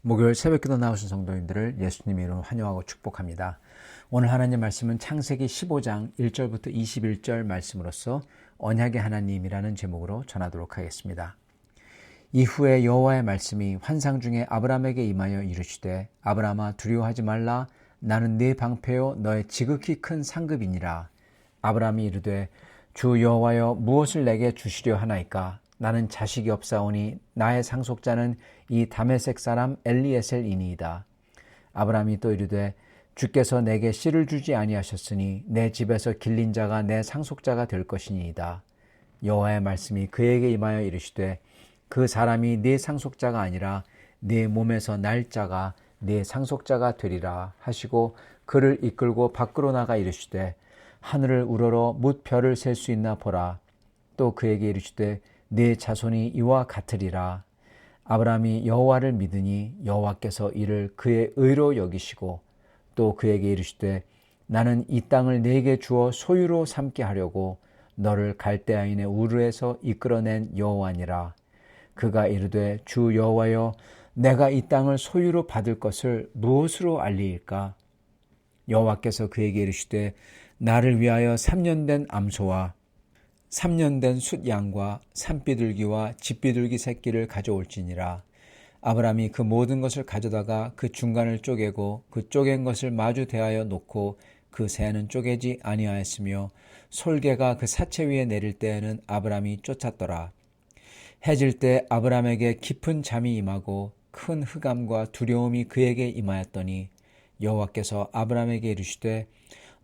목요일 새벽기도 나오신 성도님들을 예수님의 이름으로 환영하고 축복합니다. 오늘 하나님 말씀은 창세기 15장 1절부터 21절 말씀으로서 언약의 하나님이라는 제목으로 전하도록 하겠습니다. 이후에 여호와의 말씀이 환상 중에 아브라함에게 임하여 이르시되 아브라함아 두려워하지 말라. 나는 네 방패요 너의 지극히 큰 상급이니라. 아브라함이 이르되 주 여호와여 무엇을 내게 주시려 하나이까? 나는 자식이 없사오니 나의 상속자는 이 다메섹 사람 엘리에셀이니이다. 아브라함이 또 이르되 주께서 내게 씨를 주지 아니하셨으니 내 집에서 길린 자가 내 상속자가 될 것이니이다. 여호와의 말씀이 그에게 임하여 이르시되 그 사람이 네 상속자가 아니라 네 몸에서 날 자가 네 상속자가 되리라 하시고 그를 이끌고 밖으로 나가 이르시되 하늘을 우러러 뭇 별을 셀 수 있나 보라. 또 그에게 이르시되 네 자손이 이와 같으리라. 아브라함이 여호와를 믿으니 여호와께서 이를 그의 의로 여기시고 또 그에게 이르시되 나는 이 땅을 네게 주어 소유로 삼게 하려고 너를 갈대아인의 우르에서 이끌어낸 여호와니라. 그가 이르되 주 여호와여 내가 이 땅을 소유로 받을 것을 무엇으로 알리일까? 여호와께서 그에게 이르시되 나를 위하여 3년 된 암소와 3년 된 숫양과 산비둘기와 집비둘기 새끼를 가져올지니라. 아브라함이 그 모든 것을 가져다가 그 중간을 쪼개고 그 쪼갠 것을 마주 대하여 놓고 그 새는 쪼개지 아니하였으며 솔개가 그 사체 위에 내릴 때에는 아브라함이 쫓았더라. 해질 때 아브라함에게 깊은 잠이 임하고 큰 흑암과 두려움이 그에게 임하였더니 여호와께서 아브라함에게 이르시되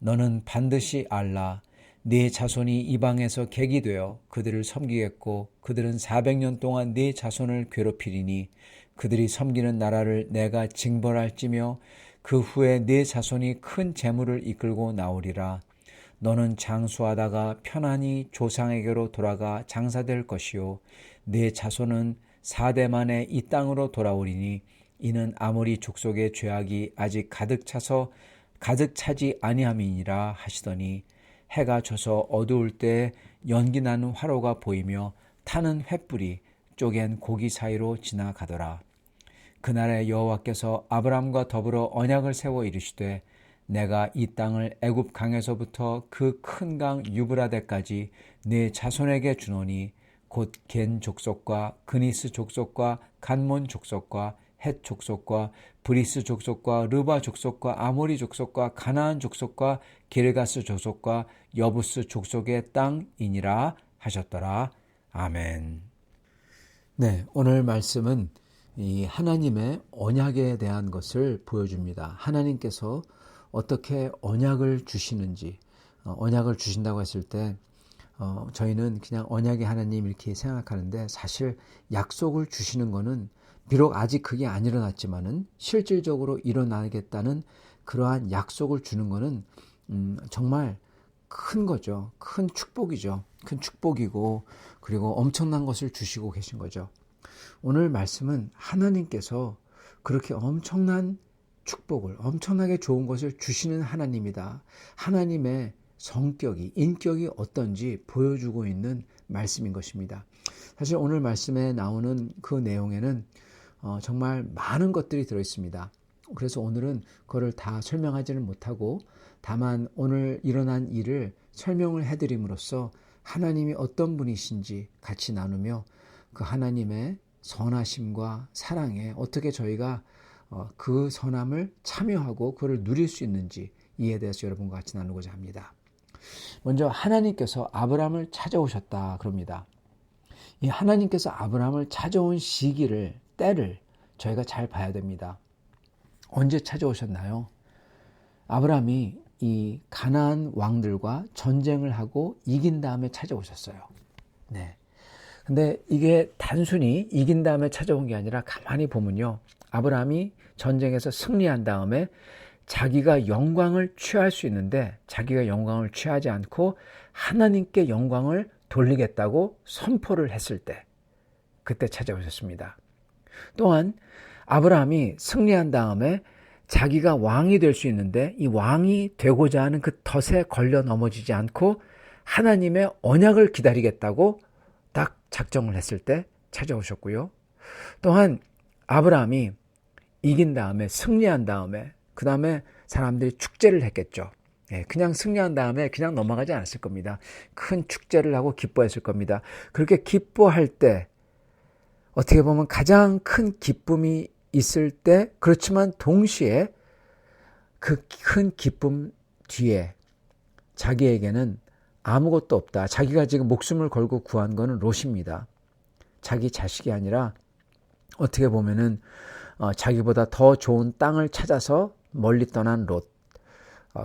너는 반드시 알라. 네 자손이 이방에서 객이 되어 그들을 섬기겠고 그들은 400년 동안 네 자손을 괴롭히리니 그들이 섬기는 나라를 내가 징벌할지며 그 후에 네 자손이 큰 재물을 이끌고 나오리라. 너는 장수하다가 편안히 조상에게로 돌아가 장사될 것이요 네 자손은 4대 만에 이 땅으로 돌아오리니 이는 아모리 족속의 죄악이 아직 가득 차지 아니함이니라 하시더니 해가 져서 어두울 때 연기 나는 화로가 보이며 타는 횃불이 쪼갠 고기 사이로 지나가더라. 그날에 여호와께서 아브람과 더불어 언약을 세워 이르시되 내가 이 땅을 애굽 강에서부터 그 큰 강 유브라데까지 네 자손에게 주노니 곧 겐 족속과 그니스 족속과 간몬 족속과 헷 족속과 브리스 족속과 르바 족속과 아모리 족속과 가나안 족속과 기르가스 족속과 여부스 족속의 땅이니라 하셨더라. 아멘. 네, 오늘 말씀은 이 하나님의 언약에 대한 것을 보여줍니다. 하나님께서 어떻게 언약을 주시는지, 언약을 주신다고 했을 때 저희는 그냥 언약의 하나님 이렇게 생각하는데 사실 약속을 주시는 것은 비록 아직 그게 안 일어났지만은 실질적으로 일어나겠다는 그러한 약속을 주는 것은 정말 큰 거죠. 큰 축복이죠. 큰 축복이고 그리고 엄청난 것을 주시고 계신 거죠. 오늘 말씀은 하나님께서 그렇게 엄청난 축복을 엄청나게 좋은 것을 주시는 하나님이다. 하나님의 성격이 인격이 어떤지 보여주고 있는 말씀인 것입니다. 사실 오늘 말씀에 나오는 그 내용에는 정말 많은 것들이 들어있습니다. 그래서 오늘은 그거를 다 설명하지는 못하고 다만 오늘 일어난 일을 설명을 해드림으로써 하나님이 어떤 분이신지 같이 나누며 그 하나님의 선하심과 사랑에 어떻게 저희가 그 선함을 참여하고 그걸 누릴 수 있는지 이에 대해서 여러분과 같이 나누고자 합니다. 먼저 하나님께서 아브라함을 찾아오셨다 그럽니다. 이 하나님께서 아브라함을 찾아온 시기를 때를 저희가 잘 봐야 됩니다. 언제 찾아오셨나요? 아브라함이 이 가나안 왕들과 전쟁을 하고 이긴 다음에 찾아오셨어요. 네. 근데 이게 단순히 이긴 다음에 찾아온 게 아니라 가만히 보면요. 아브라함이 전쟁에서 승리한 다음에 자기가 영광을 취할 수 있는데 자기가 영광을 취하지 않고 하나님께 영광을 돌리겠다고 선포를 했을 때 그때 찾아오셨습니다. 또한 아브라함이 승리한 다음에 자기가 왕이 될 수 있는데 이 왕이 되고자 하는 그 덫에 걸려 넘어지지 않고 하나님의 언약을 기다리겠다고 딱 작정을 했을 때 찾아오셨고요. 또한 아브라함이 이긴 다음에 승리한 다음에 그 다음에 사람들이 축제를 했겠죠. 그냥 승리한 다음에 그냥 넘어가지 않았을 겁니다. 큰 축제를 하고 기뻐했을 겁니다. 그렇게 기뻐할 때 어떻게 보면 가장 큰 기쁨이 있을 때, 그렇지만 동시에 그 큰 기쁨 뒤에 자기에게는 아무것도 없다. 자기가 지금 목숨을 걸고 구한 거는 롯입니다. 자기 자식이 아니라 어떻게 보면은 자기보다 더 좋은 땅을 찾아서 멀리 떠난 롯.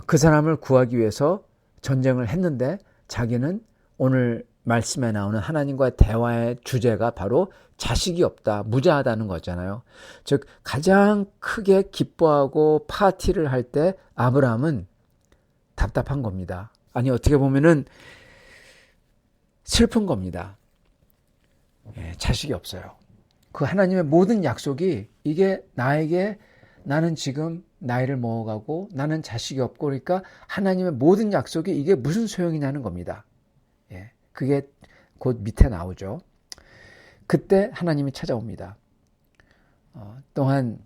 그 사람을 구하기 위해서 전쟁을 했는데 자기는 오늘 말씀에 나오는 하나님과의 대화의 주제가 바로 자식이 없다, 무자하다는 거잖아요. 즉 가장 크게 기뻐하고 파티를 할 때 아브라함은 답답한 겁니다. 아니 어떻게 보면은 슬픈 겁니다. 자식이 없어요. 그 하나님의 모든 약속이 이게 나에게, 나는 지금 나이를 먹어가고 나는 자식이 없고, 그러니까 하나님의 모든 약속이 이게 무슨 소용이냐는 겁니다. 그게 곧 밑에 나오죠. 그때 하나님이 찾아옵니다. 또한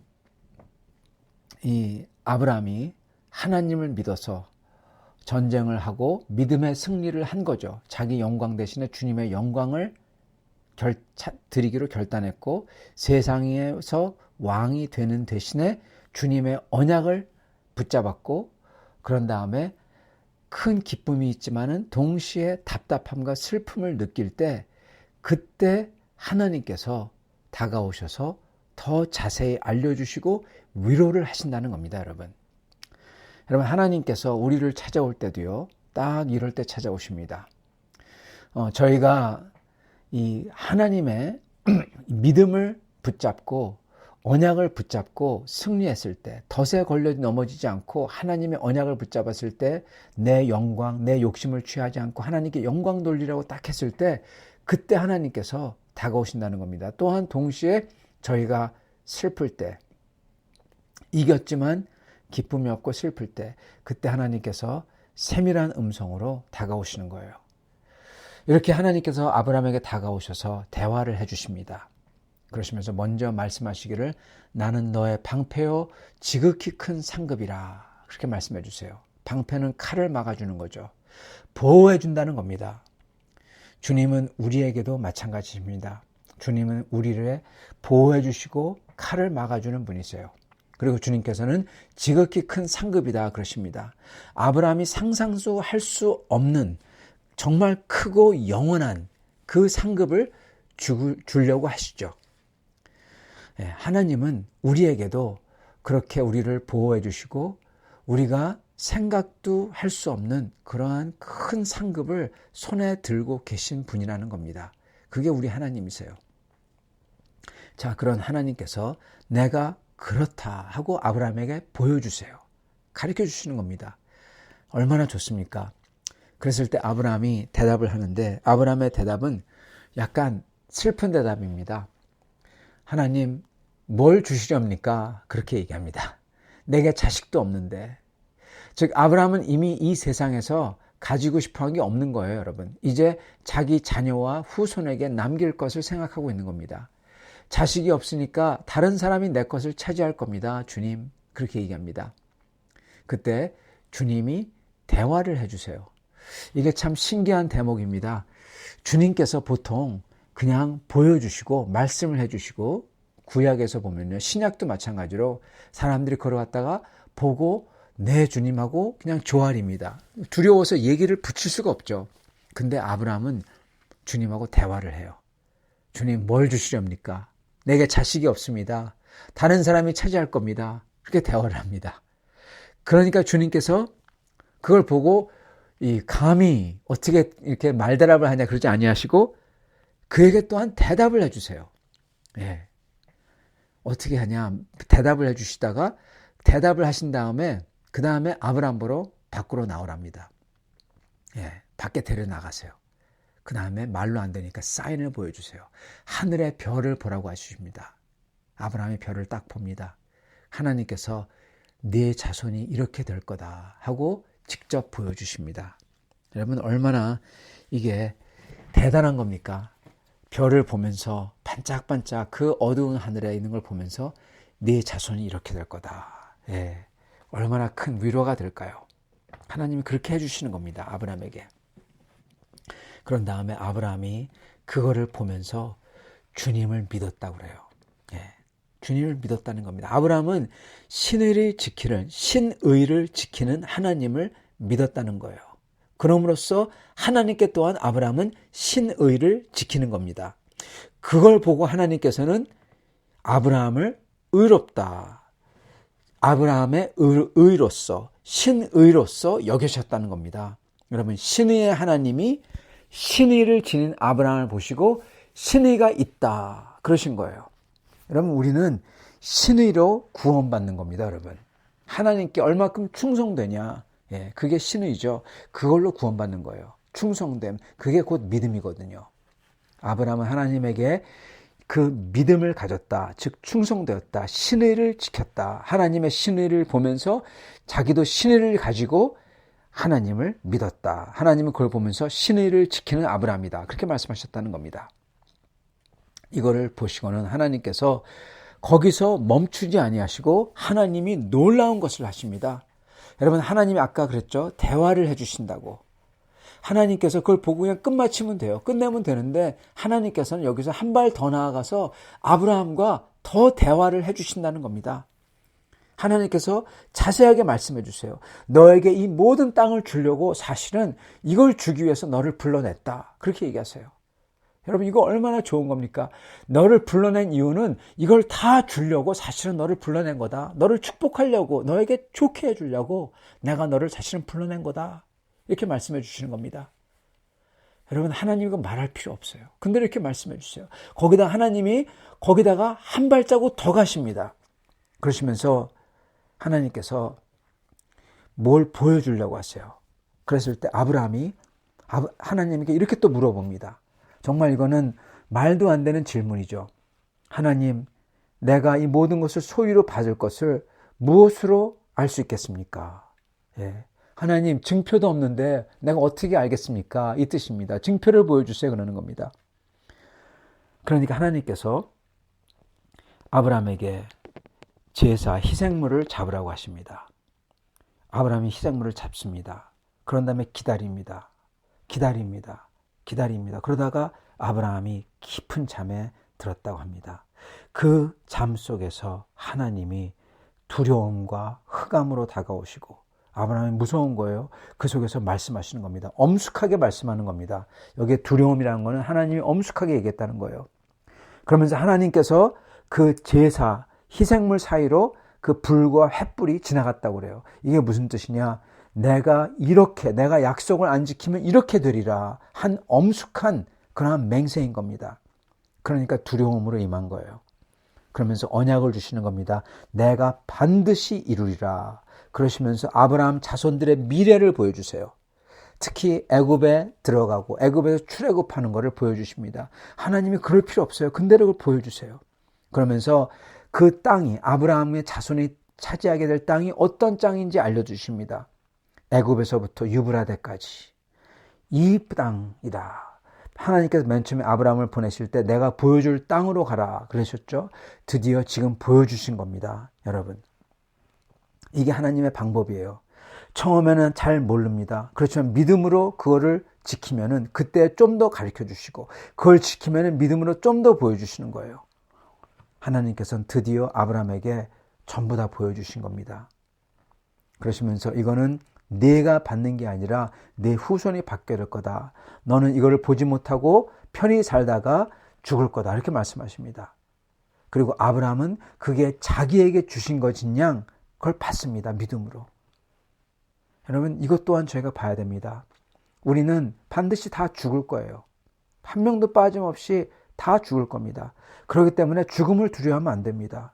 이 아브라함이 하나님을 믿어서 전쟁을 하고 믿음의 승리를 한 거죠. 자기 영광 대신에 주님의 영광을 드리기로 결단했고, 세상에서 왕이 되는 대신에 주님의 언약을 붙잡았고, 그런 다음에 큰 기쁨이 있지만은 동시에 답답함과 슬픔을 느낄 때, 그때 하나님께서 다가오셔서 더 자세히 알려주시고 위로를 하신다는 겁니다, 여러분. 여러분, 하나님께서 우리를 찾아올 때도요, 딱 이럴 때 찾아오십니다. 저희가 이 하나님의 믿음을 붙잡고 언약을 붙잡고 승리했을 때, 덫에 걸려 넘어지지 않고 하나님의 언약을 붙잡았을 때, 내 영광, 내 욕심을 취하지 않고 하나님께 영광 돌리라고 딱 했을 때, 그때 하나님께서 다가오신다는 겁니다. 또한 동시에 저희가 슬플 때, 이겼지만 기쁨이 없고 슬플 때, 그때 하나님께서 세밀한 음성으로 다가오시는 거예요. 이렇게 하나님께서 아브라함에게 다가오셔서 대화를 해주십니다. 그러시면서 먼저 말씀하시기를 나는 너의 방패요 지극히 큰 상급이라, 그렇게 말씀해 주세요. 방패는 칼을 막아주는 거죠. 보호해 준다는 겁니다. 주님은 우리에게도 마찬가지입니다. 주님은 우리를 보호해 주시고 칼을 막아주는 분이세요. 그리고 주님께서는 지극히 큰 상급이다 그러십니다. 아브라함이 상상도 할 수 없는 정말 크고 영원한 그 상급을 주려고 하시죠. 하나님은 우리에게도 그렇게 우리를 보호해 주시고 우리가 생각도 할 수 없는 그러한 큰 상급을 손에 들고 계신 분이라는 겁니다. 그게 우리 하나님이세요. 자, 그런 하나님께서 내가 그렇다 하고 아브라함에게 보여주세요. 가르쳐 주시는 겁니다. 얼마나 좋습니까? 그랬을 때 아브라함이 대답을 하는데, 아브라함의 대답은 약간 슬픈 대답입니다. 하나님, 뭘 주시렵니까? 그렇게 얘기합니다. 내게 자식도 없는데. 즉 아브라함은 이미 이 세상에서 가지고 싶어한 게 없는 거예요, 여러분. 이제 자기 자녀와 후손에게 남길 것을 생각하고 있는 겁니다. 자식이 없으니까 다른 사람이 내 것을 차지할 겁니다, 주님. 그렇게 얘기합니다. 그때 주님이 대화를 해주세요. 이게 참 신기한 대목입니다. 주님께서 보통 그냥 보여주시고 말씀을 해주시고, 구약에서 보면요, 신약도 마찬가지로 사람들이 걸어갔다가 보고 네 주님하고 그냥 조알입니다. 두려워서 얘기를 붙일 수가 없죠. 근데 아브라함은 주님하고 대화를 해요. 주님, 뭘 주시렵니까? 내게 자식이 없습니다. 다른 사람이 차지할 겁니다. 그렇게 대화를 합니다. 그러니까 주님께서 그걸 보고 감히 어떻게 이렇게 말대답을 하냐 그러지 아니하시고 그에게 또한 대답을 해주세요. 예. 어떻게 하냐, 대답을 해주시다가 대답을 하신 다음에 그 다음에 아브라함 보러 밖으로 나오랍니다. 밖에 데려나가세요. 그 다음에 말로 안 되니까 사인을 보여주세요. 하늘의 별을 보라고 하십니다. 아브라함이 별을 딱 봅니다. 하나님께서 네 자손이 이렇게 될 거다 하고 직접 보여주십니다. 여러분, 얼마나 이게 대단한 겁니까? 별을 보면서 반짝반짝 그 어두운 하늘에 있는 걸 보면서 네 자손이 이렇게 될 거다. 예, 얼마나 큰 위로가 될까요? 하나님이 그렇게 해주시는 겁니다. 아브라함에게. 그런 다음에 아브라함이 그거를 보면서 주님을 믿었다고 그래요. 예, 주님을 믿었다는 겁니다. 아브라함은 신의를 지키는 하나님을 믿었다는 거예요. 그럼으로써 하나님께 또한 아브라함은 신의를 지키는 겁니다. 그걸 보고 하나님께서는 아브라함을 의롭다, 아브라함의 의로서, 신의로서 여기셨다는 겁니다. 여러분, 신의의 하나님이 신의를 지닌 아브라함을 보시고 신의가 있다 그러신 거예요. 여러분, 우리는 신의로 구원받는 겁니다. 여러분, 하나님께 얼마큼 충성되냐, 예, 그게 신의죠. 그걸로 구원받는 거예요. 충성됨, 그게 곧 믿음이거든요. 아브라함은 하나님에게 그 믿음을 가졌다, 즉 충성되었다, 신의를 지켰다. 하나님의 신의를 보면서 자기도 신의를 가지고 하나님을 믿었다. 하나님은 그걸 보면서 신의를 지키는 아브라함이다. 그렇게 말씀하셨다는 겁니다. 이거를 보시고는 하나님께서 거기서 멈추지 아니하시고 하나님이 놀라운 것을 하십니다. 여러분, 하나님이 아까 그랬죠. 대화를 해주신다고. 하나님께서 그걸 보고 그냥 끝마치면 돼요. 끝내면 되는데 하나님께서는 여기서 한 발 더 나아가서 아브라함과 더 대화를 해주신다는 겁니다. 하나님께서 자세하게 말씀해 주세요. 너에게 이 모든 땅을 주려고 사실은 이걸 주기 위해서 너를 불러냈다. 그렇게 얘기하세요. 여러분, 이거 얼마나 좋은 겁니까? 너를 불러낸 이유는 이걸 다 주려고 사실은 너를 불러낸 거다. 너를 축복하려고, 너에게 좋게 해주려고 내가 너를 사실은 불러낸 거다. 이렇게 말씀해 주시는 겁니다. 여러분, 하나님 이거 말할 필요 없어요. 근데 이렇게 말씀해 주세요. 거기다 하나님이 거기다가 한 발자국 더 가십니다. 그러시면서 하나님께서 뭘 보여주려고 하세요. 그랬을 때 아브라함이 하나님에게 이렇게 또 물어봅니다. 정말 이거는 말도 안 되는 질문이죠. 하나님, 내가 이 모든 것을 소유로 받을 것을 무엇으로 알 수 있겠습니까? 예. 하나님, 증표도 없는데 내가 어떻게 알겠습니까? 이 뜻입니다. 증표를 보여주세요. 그러는 겁니다. 그러니까 하나님께서 아브라함에게 제사, 희생물을 잡으라고 하십니다. 아브라함이 희생물을 잡습니다. 그런 다음에 기다립니다. 그러다가 아브라함이 깊은 잠에 들었다고 합니다. 그 잠 속에서 하나님이 두려움과 흑암으로 다가오시고 아브라함이 무서운 거예요. 그 속에서 말씀하시는 겁니다. 엄숙하게 말씀하는 겁니다. 여기에 두려움이라는 거는 하나님이 엄숙하게 얘기했다는 거예요. 그러면서 하나님께서 그 제사, 희생물 사이로 그 불과 횃불이 지나갔다고 그래요. 이게 무슨 뜻이냐? 내가 약속을 안 지키면 이렇게 되리라 한 엄숙한 그러한 맹세인 겁니다. 그러니까 두려움으로 임한 거예요. 그러면서 언약을 주시는 겁니다. 내가 반드시 이루리라. 그러시면서 아브라함 자손들의 미래를 보여주세요. 특히 애굽에 들어가고 애굽에서 출애굽하는 것을 보여주십니다. 하나님이 그럴 필요 없어요. 근데 그걸 보여주세요. 그러면서 그 땅이 아브라함의 자손이 차지하게 될 땅이 어떤 땅인지 알려주십니다. 애굽에서부터 유브라데까지 이 땅이다. 하나님께서 맨 처음에 아브라함을 보내실 때 내가 보여줄 땅으로 가라 그러셨죠. 드디어 지금 보여주신 겁니다. 여러분, 이게 하나님의 방법이에요. 처음에는 잘 모릅니다. 그렇지만 믿음으로 그거를 지키면은 그때 좀 더 가르쳐 주시고 그걸 지키면은 믿음으로 좀 더 보여주시는 거예요. 하나님께서는 드디어 아브라함에게 전부 다 보여주신 겁니다. 그러시면서 이거는 네가 받는 게 아니라 네 후손이 받게 될 거다. 너는 이거를 보지 못하고 편히 살다가 죽을 거다. 이렇게 말씀하십니다. 그리고 아브라함은 그게 자기에게 주신 것인 양 그걸 받습니다. 믿음으로. 여러분, 이것 또한 저희가 봐야 됩니다. 우리는 반드시 다 죽을 거예요. 한 명도 빠짐없이 다 죽을 겁니다. 그렇기 때문에 죽음을 두려워하면 안 됩니다.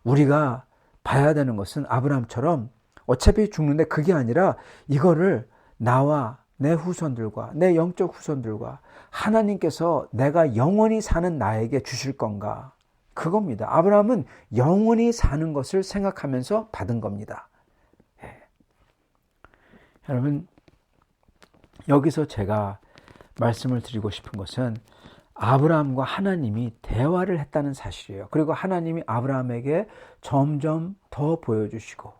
우리가 봐야 되는 것은 아브라함처럼 어차피 죽는데 그게 아니라 이거를 나와 내 후손들과 내 영적 후손들과 하나님께서 내가 영원히 사는 나에게 주실 건가? 그겁니다. 아브라함은 영원히 사는 것을 생각하면서 받은 겁니다. 예. 여러분, 여기서 제가 말씀을 드리고 싶은 것은 아브라함과 하나님이 대화를 했다는 사실이에요. 그리고 하나님이 아브라함에게 점점 더 보여주시고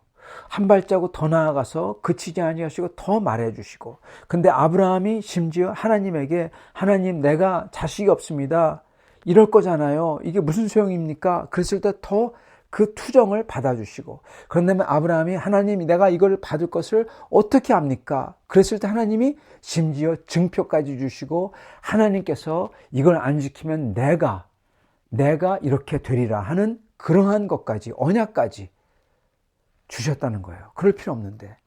한 발자국 더 나아가서 그치지 아니하시고 더 말해주시고, 근데 아브라함이 심지어 하나님에게 하나님 내가 자식이 없습니다, 이럴 거잖아요, 이게 무슨 소용입니까? 그랬을 때 더 그 투정을 받아주시고, 그런데 아브라함이 하나님 내가 이걸 받을 것을 어떻게 합니까? 그랬을 때 하나님이 심지어 증표까지 주시고 하나님께서 이걸 안 지키면 내가 이렇게 되리라 하는 그러한 것까지, 언약까지 주셨다는 거예요. 그럴 필요 없는데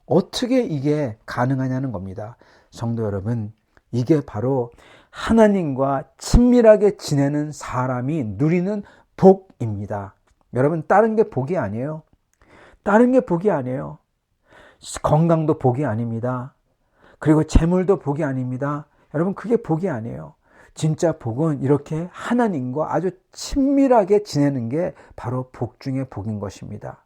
어떻게 이게 가능하냐는 겁니다. 성도 여러분, 이게 바로 하나님과 친밀하게 지내는 사람이 누리는 복입니다. 여러분, 다른 게 복이 아니에요. 다른 게 복이 아니에요. 건강도 복이 아닙니다. 그리고 재물도 복이 아닙니다. 여러분, 그게 복이 아니에요. 진짜 복은 이렇게 하나님과 아주 친밀하게 지내는 게 바로 복 중의 복인 것입니다.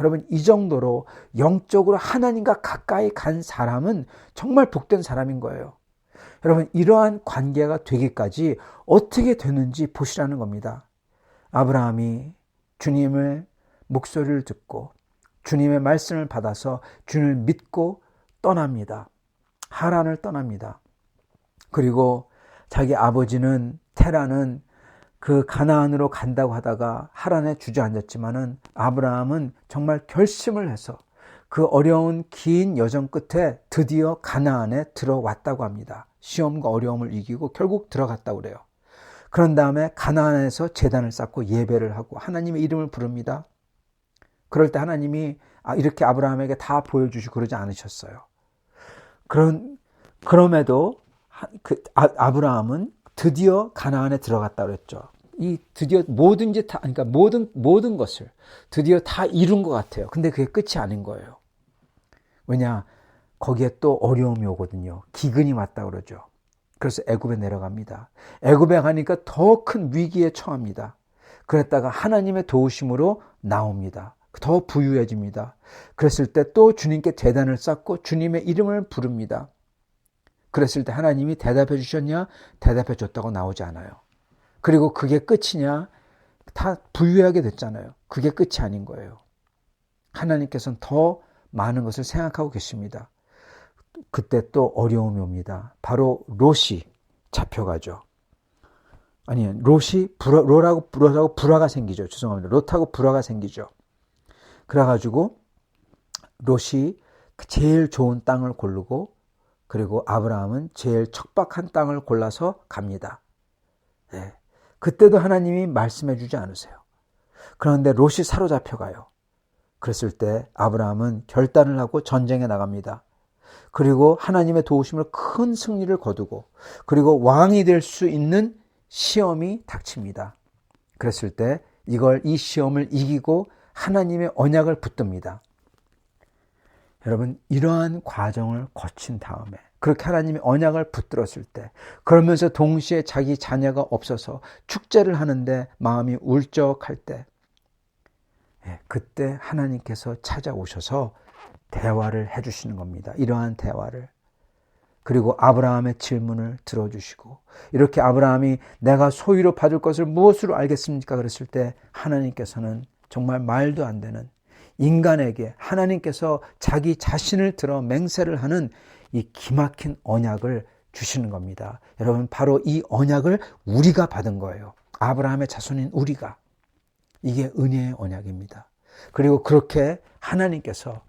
여러분, 이 정도로 영적으로 하나님과 가까이 간 사람은 정말 복된 사람인 거예요. 여러분, 이러한 관계가 되기까지 어떻게 되는지 보시라는 겁니다. 아브라함이 주님의 목소리를 듣고 주님의 말씀을 받아서 주님을 믿고 떠납니다. 하란을 떠납니다. 그리고 자기 아버지는 테라는 그 가나안으로 간다고 하다가 하란에 주저앉았지만은 아브라함은 정말 결심을 해서 그 어려운 긴 여정 끝에 드디어 가나안에 들어왔다고 합니다. 시험과 어려움을 이기고 결국 들어갔다고 그래요. 그런 다음에 가나안에서 제단을 쌓고 예배를 하고 하나님의 이름을 부릅니다. 그럴 때 하나님이 이렇게 아브라함에게 다 보여주시고 그러지 않으셨어요. 그럼에도 아브라함은 드디어 가나안에 들어갔다 그랬죠. 이 드디어 뭐든지 다, 그러니까 모든 것을 드디어 다 이룬 것 같아요. 근데 그게 끝이 아닌 거예요. 왜냐, 거기에 또 어려움이 오거든요. 기근이 왔다 그러죠. 그래서 애굽에 내려갑니다. 애굽에 가니까 더 큰 위기에 처합니다. 그랬다가 하나님의 도우심으로 나옵니다. 더 부유해집니다. 그랬을 때 또 주님께 제단을 쌓고 주님의 이름을 부릅니다. 그랬을 때 하나님이 대답해 주셨냐? 대답해 줬다고 나오지 않아요. 그리고 그게 끝이냐? 다 부유하게 됐잖아요. 그게 끝이 아닌 거예요. 하나님께서는 더 많은 것을 생각하고 계십니다. 그때 또 어려움이 옵니다. 바로 롯이 잡혀가죠. 아니, 롯하고 불화가 생기죠. 죄송합니다. 롯하고 불화가 생기죠. 그래가지고 롯이 제일 좋은 땅을 고르고, 그리고 아브라함은 제일 척박한 땅을 골라서 갑니다. 네. 그때도 하나님이 말씀해 주지 않으세요. 그런데 롯이 사로잡혀가요. 그랬을 때 아브라함은 결단을 하고 전쟁에 나갑니다. 그리고 하나님의 도우심을 큰 승리를 거두고, 그리고 왕이 될 수 있는 시험이 닥칩니다. 그랬을 때 이 시험을 이기고 하나님의 언약을 붙듭니다. 여러분, 이러한 과정을 거친 다음에 그렇게 하나님의 언약을 붙들었을 때, 그러면서 동시에 자기 자녀가 없어서 축제를 하는데 마음이 울적할 때, 그때 하나님께서 찾아오셔서 대화를 해주시는 겁니다. 이러한 대화를. 그리고 아브라함의 질문을 들어주시고, 이렇게 아브라함이 내가 소유로 받을 것을 무엇으로 알겠습니까? 그랬을 때 하나님께서는 정말 말도 안 되는, 인간에게 하나님께서 자기 자신을 들어 맹세를 하는 이 기막힌 언약을 주시는 겁니다. 여러분, 바로 이 언약을 우리가 받은 거예요. 아브라함의 자손인 우리가. 이게 은혜의 언약입니다. 그리고 그렇게 하나님께서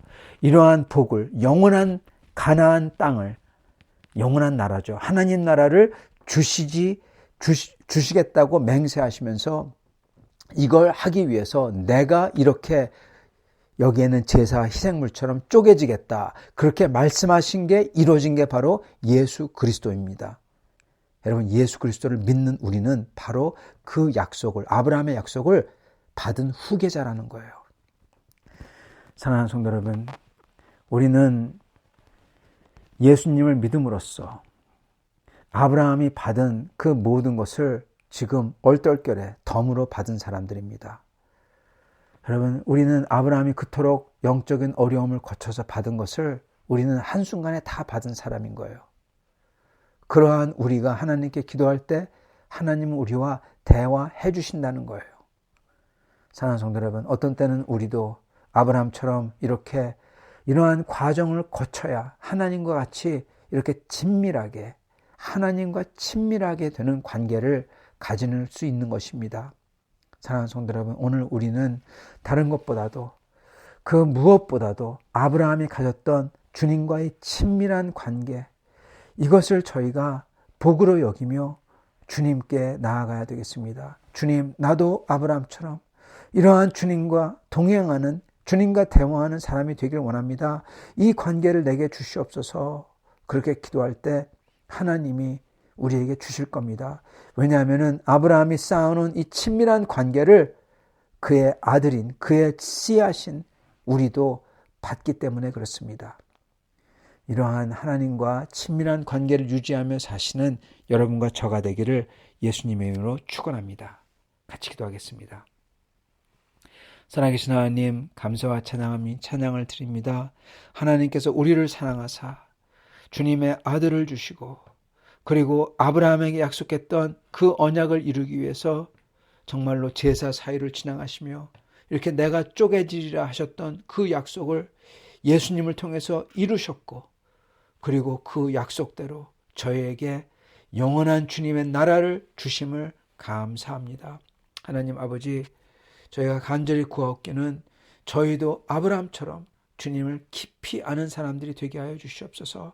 이러한 복을, 영원한 가나안 땅을, 영원한 나라죠, 하나님 나라를 주시겠다고 맹세하시면서 이걸 하기 위해서 내가 이렇게 여기에는 제사 희생물처럼 쪼개지겠다, 그렇게 말씀하신 게 이루어진 게 바로 예수 그리스도입니다. 여러분, 예수 그리스도를 믿는 우리는 바로 그 약속을, 아브라함의 약속을 받은 후계자라는 거예요. 사랑하는 성도 여러분, 우리는 예수님을 믿음으로써 아브라함이 받은 그 모든 것을 지금 얼떨결에 덤으로 받은 사람들입니다. 여러분, 우리는 아브라함이 그토록 영적인 어려움을 거쳐서 받은 것을 우리는 한순간에 다 받은 사람인 거예요. 그러한 우리가 하나님께 기도할 때 하나님은 우리와 대화해 주신다는 거예요. 사랑하는 성도 여러분, 어떤 때는 우리도 아브라함처럼 이렇게 이러한 과정을 거쳐야 하나님과 같이 이렇게 친밀하게, 하나님과 친밀하게 되는 관계를 가질 수 있는 것입니다. 사랑하는 성도 여러분, 오늘 우리는 다른 것보다도 그 무엇보다도 아브라함이 가졌던 주님과의 친밀한 관계, 이것을 저희가 복으로 여기며 주님께 나아가야 되겠습니다. 주님, 나도 아브라함처럼 이러한 주님과 동행하는, 주님과 대화하는 사람이 되길 원합니다. 이 관계를 내게 주시옵소서. 그렇게 기도할 때 하나님이 우리에게 주실 겁니다. 왜냐하면 아브라함이 쌓아놓은 이 친밀한 관계를 그의 아들인, 그의 씨앗인 우리도 받기 때문에 그렇습니다. 이러한 하나님과 친밀한 관계를 유지하며 사시는 여러분과 저가 되기를 예수님의 이름으로 축원합니다. 같이 기도하겠습니다. 살아계신 하나님, 감사와 찬양을 드립니다. 하나님께서 우리를 사랑하사 주님의 아들을 주시고, 그리고 아브라함에게 약속했던 그 언약을 이루기 위해서 정말로 제사 사유를 지나가시며 이렇게 내가 쪼개지리라 하셨던 그 약속을 예수님을 통해서 이루셨고, 그리고 그 약속대로 저희에게 영원한 주님의 나라를 주심을 감사합니다. 하나님 아버지, 저희가 간절히 구하옵기는 저희도 아브라함처럼 주님을 깊이 아는 사람들이 되게 하여 주시옵소서.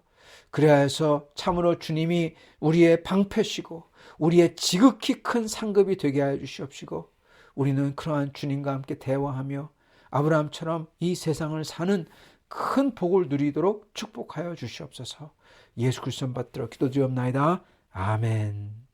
그래야 해서 참으로 주님이 우리의 방패시고 우리의 지극히 큰 상급이 되게 하여 주시옵시고, 우리는 그러한 주님과 함께 대화하며 아브라함처럼 이 세상을 사는 큰 복을 누리도록 축복하여 주시옵소서. 예수 그리스도 받들어 기도드리옵나이다. 아멘.